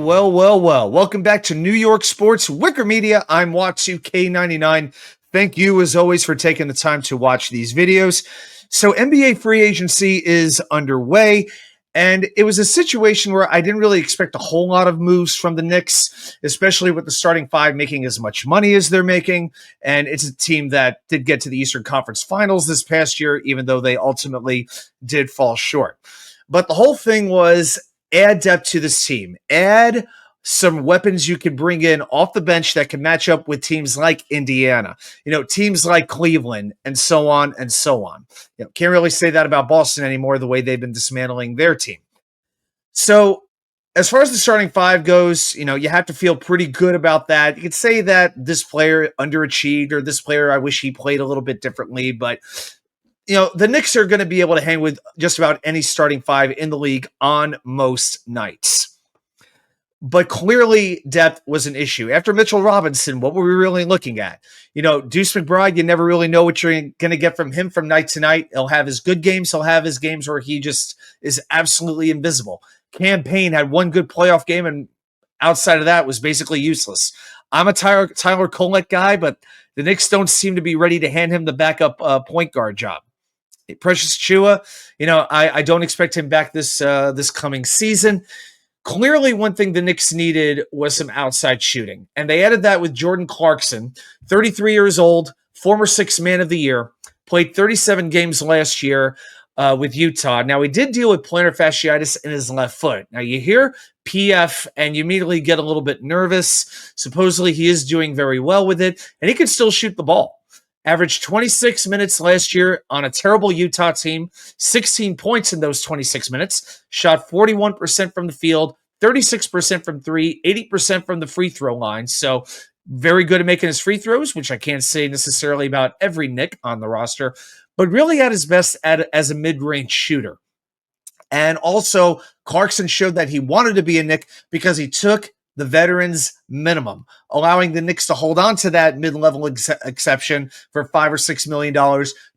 Well. Welcome back to New York Sports WickerMedia. I'm Watsu-K99. Thank you, as always, for taking the time to watch these videos. So NBA free agency is underway, and it was a situation where I didn't really expect a whole lot of moves from the Knicks, especially with the starting five making as much money as they're making. And it's a team that did get to the Eastern Conference Finals this past year, even though they ultimately did fall short. But the whole thing was add depth to this team. Add some weapons you can bring in off the bench that can match up with teams like Indiana, teams like Cleveland, and so on and so on. Can't really say that about Boston anymore, the way they've been dismantling their team. So as far as the starting five goes, you have to feel pretty good about that. You could say that this player underachieved or this player, I wish he played a little bit differently, but the Knicks are going to be able to hang with just about any starting five in the league on most nights. But clearly, depth was an issue. After Mitchell Robinson, what were we really looking at? Deuce McBride, you never really know what you're going to get from him from night to night. He'll have his good games. He'll have his games where he just is absolutely invisible. Cam Payne had one good playoff game, and outside of that was basically useless. I'm a Tyler Kolek guy, but the Knicks don't seem to be ready to hand him the backup point guard job. Precious Chua, I don't expect him back this coming season. Clearly, one thing the Knicks needed was some outside shooting, and they added that with Jordan Clarkson, 33 years old, former Sixth Man of the Year, played 37 games last year with Utah. Now, he did deal with plantar fasciitis in his left foot. Now, you hear PF, and you immediately get a little bit nervous. Supposedly, he is doing very well with it, and he can still shoot the ball. Averaged 26 minutes last year on a terrible Utah team, 16 points in those 26 minutes, shot 41% from the field, 36% from three, 80% from the free throw line. So very good at making his free throws, which I can't say necessarily about every Knick on the roster, but really at his best as a mid-range shooter. And also, Clarkson showed that he wanted to be a Knick because he took the veterans minimum, allowing the Knicks to hold on to that mid-level exception for $5 or $6 million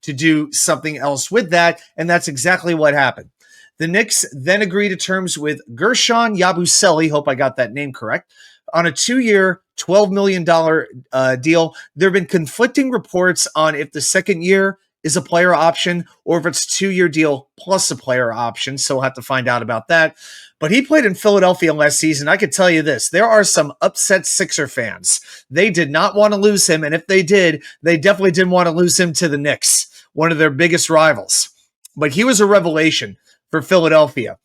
to do something else with that, and that's exactly what happened. The Knicks then agreed to terms with Guershon Yabusele, hope I got that name correct, on a 2-year, $12 million deal. There have been conflicting reports on if the second year is a player option or if it's a 2-year deal plus a player option, so we'll have to find out about that. But he played in Philadelphia last season. I could tell you this. There are some upset Sixer fans. They did not want to lose him, and if they did, they definitely didn't want to lose him to the Knicks, one of their biggest rivals. But he was a revelation for Philadelphia.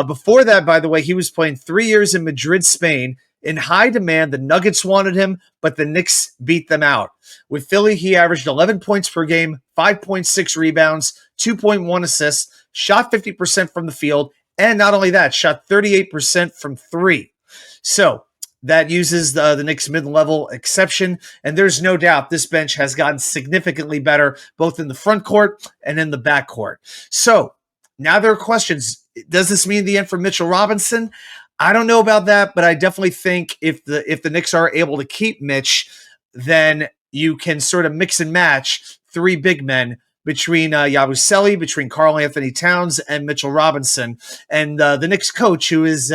Before that, by the way, he was playing 3 years in Madrid, Spain. In high demand, the Nuggets wanted him, but the Knicks beat them out. With Philly, he averaged 11 points per game, 5.6 rebounds, 2.1 assists, shot 50% from the field, and not only that, shot 38% from three. So that uses the Knicks mid-level exception, and there's no doubt this bench has gotten significantly better, both in the front court and in the back court. So now there are questions. Does this mean the end for Mitchell Robinson? I don't know about that, but I definitely think if the Knicks are able to keep Mitch, then you can sort of mix and match three big men between Yabusele, between Karl Anthony Towns, and Mitchell Robinson. And the Knicks coach, who is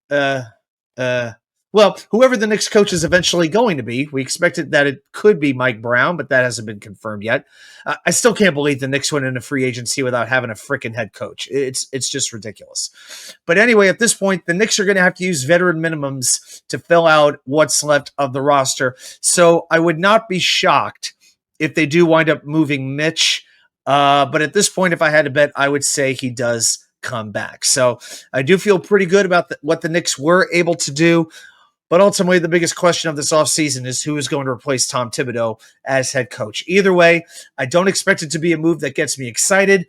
whoever the Knicks coach is eventually going to be. We expected that it could be Mike Brown, but that hasn't been confirmed yet. I still can't believe the Knicks went into free agency without having a freaking head coach. It's just ridiculous. But anyway, at this point, the Knicks are going to have to use veteran minimums to fill out what's left of the roster. So I would not be shocked if they do wind up moving Mitch. But at this point, if I had to bet, I would say he does come back. So I do feel pretty good about what the Knicks were able to do. But ultimately, the biggest question of this offseason is who is going to replace Tom Thibodeau as head coach. Either way, I don't expect it to be a move that gets me excited.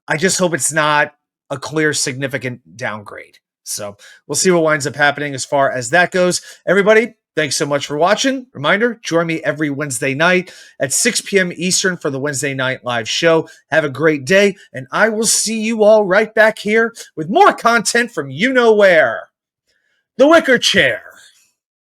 I just hope it's not a clear, significant downgrade. So we'll see what winds up happening as far as that goes. Everybody, thanks so much for watching. Reminder, join me every Wednesday night at 6 p.m. Eastern for the Wednesday night live show. Have a great day, and I will see you all right back here with more content from you know where. The Wicker Chair.